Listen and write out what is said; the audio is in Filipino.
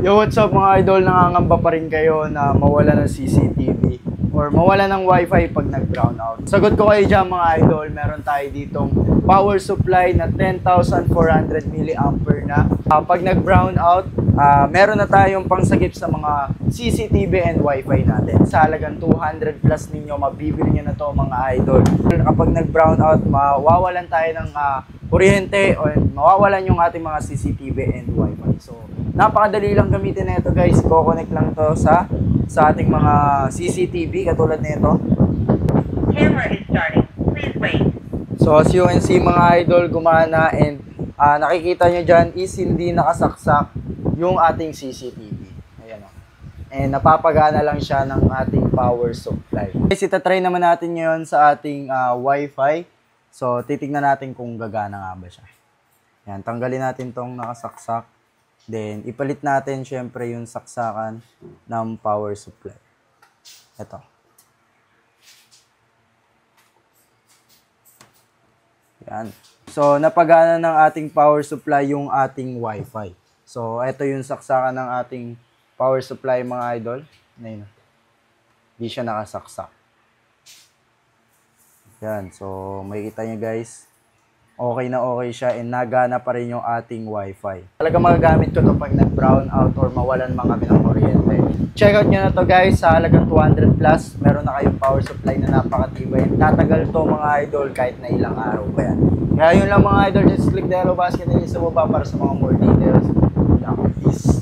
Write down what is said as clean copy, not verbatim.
Yo, what's up mga idol? Nangangamba pa rin kayo na mawala ng CCTV or mawala ng wifi pag nag-brown out? Sagot ko kayo dyan mga idol, meron tayo ditong power supply na 10,400 milliampere na. Pag nag-brown out, meron na tayong pangsagip sa mga CCTV and wifi natin. Sa halagang 200 plus ninyo, mabibili nyo na to mga idol. Kapag nag-brown out, mawawalan tayo ng kuryente o mawawalan yung ating mga CCTV and wifi. So, napakadali lang gamitin na ito guys. Ko-connect lang to sa ating mga CCTV katulad nito. Camera is starting. Please wait. So as you can see mga idol, gumana and nakikita nyo dyan is hindi nakasaksak yung ating CCTV. Ayan o. And napapagana lang siya ng ating power supply. Guys, itatry naman natin ngayon sa ating wifi. So titignan natin kung gagana nga ba siya. Ayan, tanggalin natin tong nakasaksak. Then, ipalit natin syempre yung saksakan ng power supply. Ito. Yan. So, napagana ng ating power supply yung ating wifi. So, ito yung saksakan ng ating power supply mga idol. Ayun. Hindi siya nakasaksak. Yan. So, makikita nyo guys. Okay na okay siya and nagana pa rin yung ating wifi. Talaga magagamit ko to pag nag-brown out or mawalan man kami ng kuryente. Check out nyo na to guys, sa halagang 200 plus, meron na kayong power supply na napakatibay. Tatagal to mga idol kahit na ilang araw pa yan. Kaya yun lang mga idol, just click the arrow basket nyo sa baba para sa mga more details. Peace.